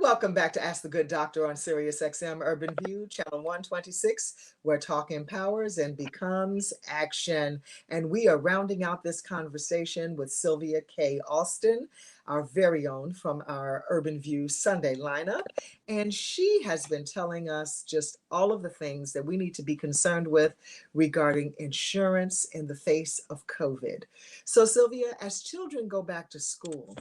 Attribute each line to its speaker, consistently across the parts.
Speaker 1: Welcome back to Ask the Good Doctor on Sirius XM Urban View, Channel 126, where talk empowers and becomes action. And we are rounding out this conversation with Sylvia K. Alston, our very own from our Urban View Sunday lineup. And she has been telling us just all of the things that we need to be concerned with regarding insurance in the face of COVID. So, Sylvia, as children go back to school,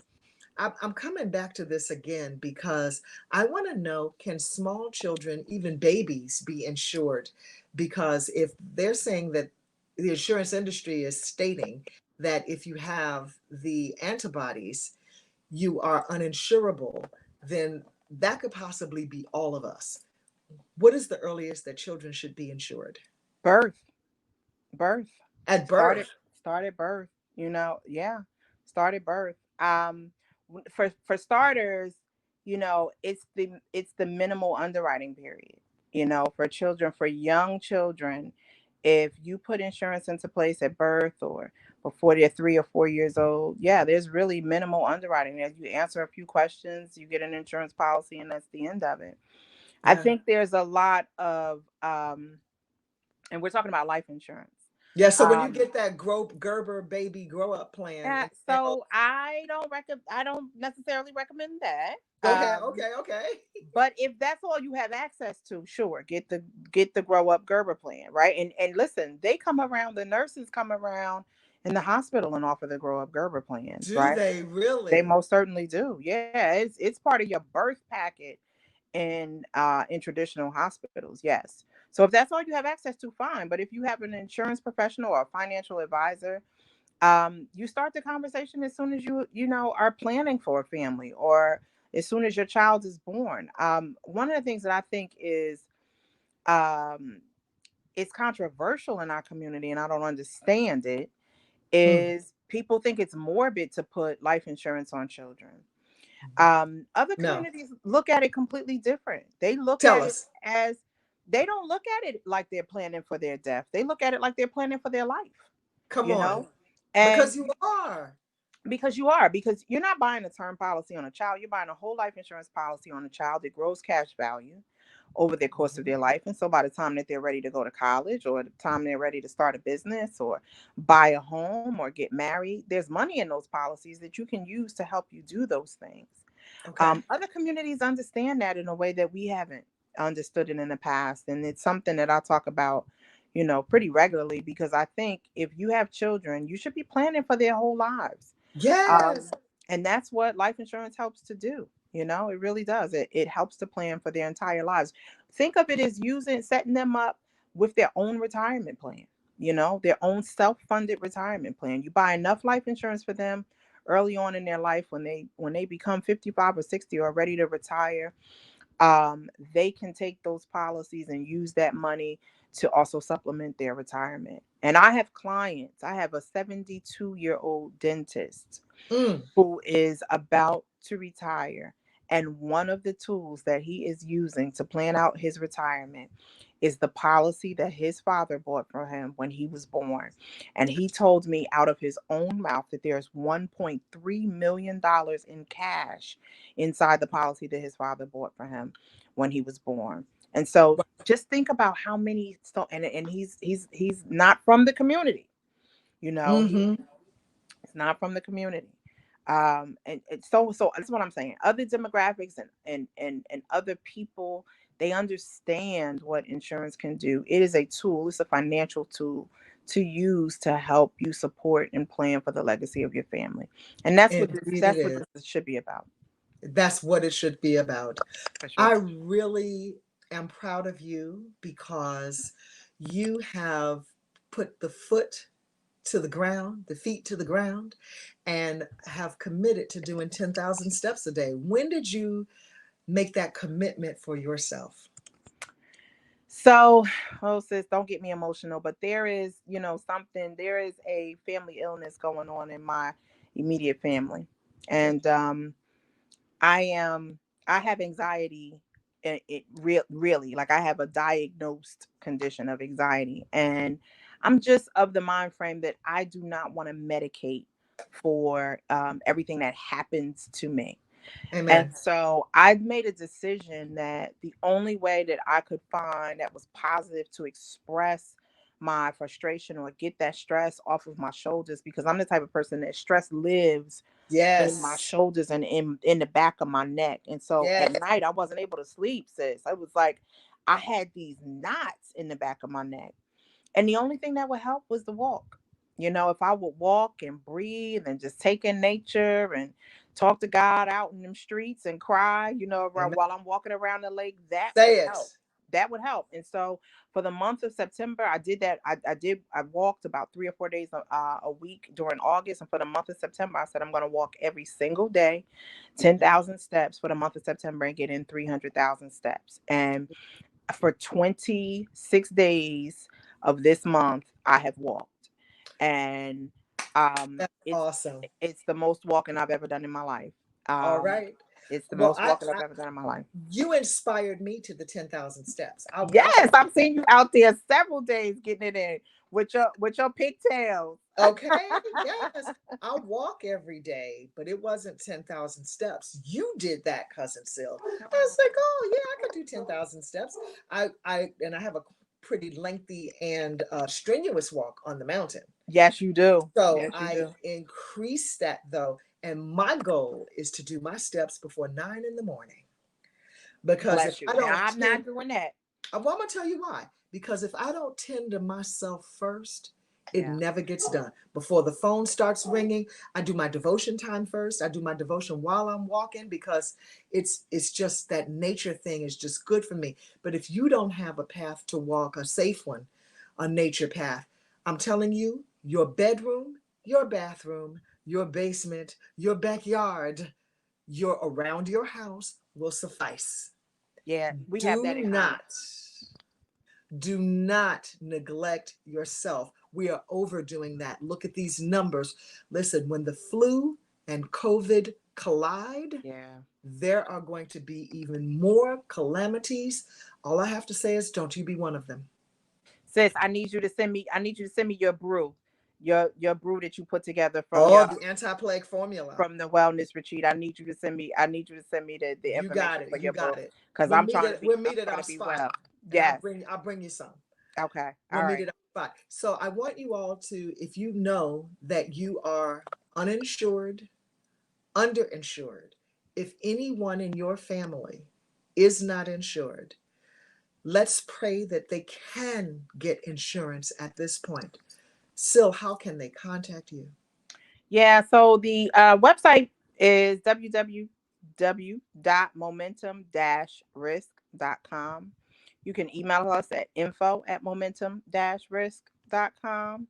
Speaker 1: I'm coming back to this again because I want to know, can small children, even babies, be insured? Because if they're saying that the insurance industry is stating that if you have the antibodies, you are uninsurable, then that could possibly be all of us. What is the earliest that children should be insured?
Speaker 2: Birth, birth,
Speaker 1: At
Speaker 2: started
Speaker 1: birth.
Speaker 2: started birth. Yeah, started birth. For starters, it's the minimal underwriting period. For children, for young children, if you put insurance into place at birth or before they're 3 or 4 years old, yeah, there's really minimal underwriting. As you answer a few questions, you get an insurance policy, and that's the end of it. I
Speaker 1: Yeah.
Speaker 2: think there's a lot of and we're talking about life insurance.
Speaker 1: Yeah. So when you
Speaker 2: Um,
Speaker 1: get that Gerber baby grow up plan
Speaker 2: yeah,
Speaker 1: in the mail,
Speaker 2: so I don't necessarily recommend that.
Speaker 1: go ahead. Okay. Okay.
Speaker 2: But if that's all you have access to, sure, get the grow up Gerber plan, right? And listen, they come around, the nurses come around in the hospital and offer the grow up Gerber plans,
Speaker 1: Do
Speaker 2: right?
Speaker 1: they
Speaker 2: They
Speaker 1: really?
Speaker 2: most certainly do. Yeah, it's part of your birth packet in traditional hospitals. Yes. So if that's all you have access to, fine. But if you have an insurance professional or a financial advisor, you start the conversation as soon as you are planning for a family or as soon as your child is born. One of the things that I think um, is controversial in our community, and I don't understand it,
Speaker 1: Hmm.
Speaker 2: is people think it's morbid to put life insurance on children. Other
Speaker 1: No.
Speaker 2: communities look at it completely different. They look
Speaker 1: Tell
Speaker 2: at it
Speaker 1: us.
Speaker 2: as they don't look at it like they're planning for their death. They look at it like they're planning for their life,
Speaker 1: Come
Speaker 2: you
Speaker 1: on.
Speaker 2: know? And
Speaker 1: Because you are.
Speaker 2: because you're not buying a term policy on a child, you're buying a whole life insurance policy on a child that grows cash value over the course of
Speaker 1: Mhm.
Speaker 2: their life. And so by the time that they're ready to go to college or the time they're ready to start a business or buy a home or get married, there's money in those policies that you can use to help you do those things.
Speaker 1: Okay.
Speaker 2: Other communities understand that in a way that we haven't understood it in the past. And it's something that I talk about, pretty regularly, because I think if you have children, you should be planning for their whole lives.
Speaker 1: Yes.
Speaker 2: Um, and that's what life insurance helps to do. It really does. It helps to plan for their entire lives. Think of it as setting them up with their own retirement plan, their own self-funded retirement plan. You buy enough life insurance for them early on in their life when they become 55 or 60 or ready to retire. They can take those policies and use that money to also supplement their retirement. And I have a 72-year-old dentist
Speaker 1: Mm.
Speaker 2: who is about to retire. And one of the tools that he is using to plan out his retirement is the policy that his father bought for him when he was born. And he told me out of his own mouth that there's $1.3 million in cash inside the policy that his father bought for him when he was born. And so just think about how many, so and he's not from the community. He's
Speaker 1: Mm-hmm.
Speaker 2: not from the community. And so that's what I'm saying. Other demographics and other people, they understand what insurance can do. It is a tool, it's a financial tool to use to help you support and plan for the legacy of your family. And
Speaker 1: Indeed, it
Speaker 2: that's what
Speaker 1: is.
Speaker 2: this should be about.
Speaker 1: That's what it should be about.
Speaker 2: For sure.
Speaker 1: I really am proud of you because you have put the foot to the ground, the feet to the ground, and have committed to doing 10,000 steps a day. When did you make that commitment for yourself?
Speaker 2: So, oh sis, don't get me emotional, but there is a family illness going on in my immediate family.
Speaker 1: Okay.
Speaker 2: And I am I have anxiety. Really, like, I have a diagnosed condition of anxiety, and I'm just of the mind frame that I do not want to medicate for everything that happens to me. And
Speaker 1: Amen.
Speaker 2: so I made a decision that the only way that I could find that was positive to express my frustration or get that stress off of my shoulders, because I'm the type of person that stress lives in my
Speaker 1: Yes.
Speaker 2: shoulders and in the back of my neck. And so
Speaker 1: Yes.
Speaker 2: at night I wasn't able to sleep, sis. I was like, I had these knots in the back of my neck. And the only thing that would help was the walk. If I would walk and breathe and just take in nature and talk to God out in them streets and cry,
Speaker 1: Amen.
Speaker 2: while I'm walking around the lake, that would
Speaker 1: Say it.
Speaker 2: help. That would help. And so for the month of September, I did that. I walked about 3 or 4 days a week during August. And for the month of September, I said, I'm going to walk every single day, 10,000 steps for the month of September and get in 300,000 steps. And for 26 days of this month, I have walked. And
Speaker 1: That's
Speaker 2: it's
Speaker 1: awesome.
Speaker 2: it's the most walking I've ever done in my life.
Speaker 1: All
Speaker 2: Um,
Speaker 1: right.
Speaker 2: it's the
Speaker 1: Well,
Speaker 2: most walking I've ever done in my life.
Speaker 1: you inspired me to the 10,000 steps. I walk.
Speaker 2: Yes, I've seen you out there several days getting it in with your pigtails.
Speaker 1: Okay. Yes. I walk every day, but it wasn't 10,000 steps. You did that, cousin Sil. I was like, oh yeah, I could do 10,000 steps. I have a pretty lengthy and strenuous walk on the mountain.
Speaker 2: Yes, you do.
Speaker 1: So
Speaker 2: Yes, you
Speaker 1: I
Speaker 2: do.
Speaker 1: increased that though. And my goal is to do my steps before 9 in the morning. Because if
Speaker 2: Bless you.
Speaker 1: I
Speaker 2: And
Speaker 1: don't
Speaker 2: I'm
Speaker 1: tend,
Speaker 2: not doing that.
Speaker 1: well, I'm gonna tell you why. Because if I don't tend to myself first, it
Speaker 2: Yeah.
Speaker 1: never gets done. Before the phone starts ringing, I do my devotion time first. I do my devotion while I'm walking because it's just that nature thing is just good for me. But if you don't have a path to walk, a safe one, a nature path, I'm telling you, your bedroom, your bathroom, your basement, your backyard, your around your house will suffice.
Speaker 2: Yeah, we have
Speaker 1: Do
Speaker 2: that in common.
Speaker 1: not do not neglect yourself. We are overdoing that. Look at these numbers. Listen, when the flu and COVID collide,
Speaker 2: Yeah.
Speaker 1: there are going to be even more calamities. All I have to say is, don't you be one of them.
Speaker 2: Sis, I need you to send me your brew. Your brew that you put together from
Speaker 1: Oh,
Speaker 2: your
Speaker 1: the anti-plague formula.
Speaker 2: from the wellness retreat. I need you to send me the
Speaker 1: You got
Speaker 2: information
Speaker 1: it.
Speaker 2: for
Speaker 1: You
Speaker 2: your brew.
Speaker 1: got it.
Speaker 2: Because
Speaker 1: We'll
Speaker 2: I'm
Speaker 1: meet
Speaker 2: trying to
Speaker 1: at
Speaker 2: be
Speaker 1: we'll
Speaker 2: I'm
Speaker 1: meet at
Speaker 2: trying
Speaker 1: our
Speaker 2: to be
Speaker 1: spot,
Speaker 2: well.
Speaker 1: and
Speaker 2: Yes.
Speaker 1: I'll bring you some.
Speaker 2: Okay.
Speaker 1: We'll
Speaker 2: All
Speaker 1: meet
Speaker 2: right.
Speaker 1: at our spot. So I want you all to, if you know that you are uninsured, underinsured, if anyone in your family is not insured, let's pray that they can get insurance at this point. Sil, how can they contact you?
Speaker 2: Yeah, so the website is www.momentum-risk.com. You can email us at info@momentum-risk.com.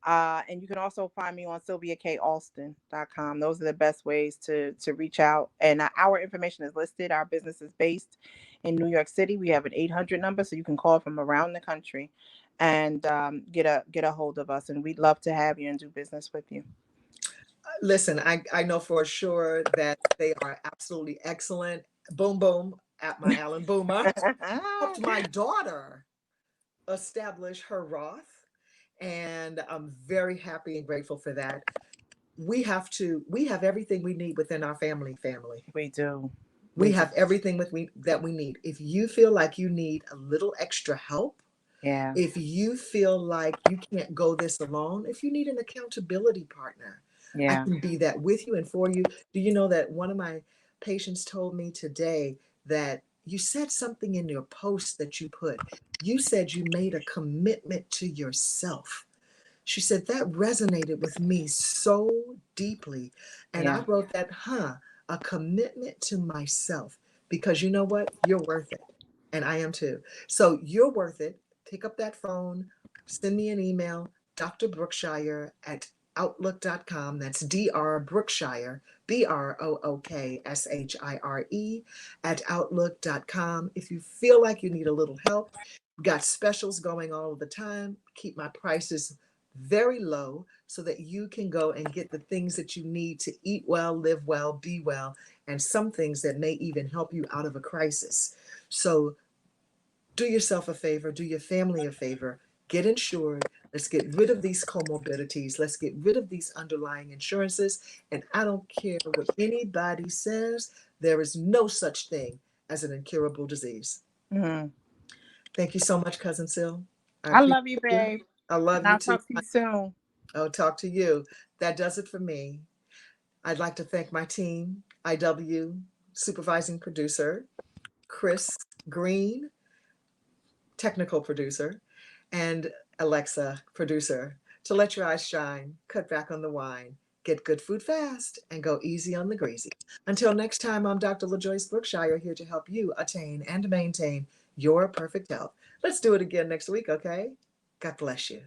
Speaker 2: And you can also find me on sylviakalston.com. Those are the best ways to reach out. And our information is listed. Our business is based in New York City. We have an 800 number, so you can call from around the country and get a hold of us. And we'd love to have you and do business with you.
Speaker 1: Listen, I know for sure that they are absolutely excellent. Boom, boom, at my Alan Boomer. Helped my daughter establish her Roth, and I'm very happy and grateful for that. We have everything we need within our family.
Speaker 2: We do.
Speaker 1: We
Speaker 2: We do.
Speaker 1: have everything that we need. If you feel like you need a little extra help,
Speaker 2: Yeah.
Speaker 1: if you feel like you can't go this alone, if you need an accountability partner, I
Speaker 2: Yeah.
Speaker 1: can be that with you and for you. Do you know that one of my patients told me today that you said something in your post that you put? You said you made a commitment to yourself. She said that resonated with me so deeply. And I
Speaker 2: Yeah.
Speaker 1: wrote that, a commitment to myself. Because you know what? You're worth it. And I am too. So you're worth it. Pick up that phone, send me an email, Dr. Brookshire at outlook.com. That's Dr. Brookshire, Brookshire at outlook.com. If you feel like you need a little help, got specials going all the time. Keep my prices very low so that you can go and get the things that you need to eat well, live well, be well, and some things that may even help you out of a crisis. So do yourself a favor, do your family a favor, get insured, Let's get rid of these comorbidities. Let's get rid of these underlying insurances. And I don't care what anybody says, there is no such thing as an incurable disease.
Speaker 2: Mhm.
Speaker 1: Thank you so much, Cousin Sil. I
Speaker 2: I
Speaker 1: appreciate
Speaker 2: love you,
Speaker 1: you.
Speaker 2: babe.
Speaker 1: I love
Speaker 2: And
Speaker 1: you
Speaker 2: I'll
Speaker 1: too.
Speaker 2: talk to you soon.
Speaker 1: I'll talk to you. That does it for me. I'd like to thank my team, IW, supervising producer, Chris Green, technical producer, and Alexa, producer. To let your eyes shine, cut back on the wine, get good food fast, and go easy on the greasy. Until next time, I'm Dr. LaJoyce Brookshire, here to help you attain and maintain your perfect health. Let's do it again next week, okay? God bless you.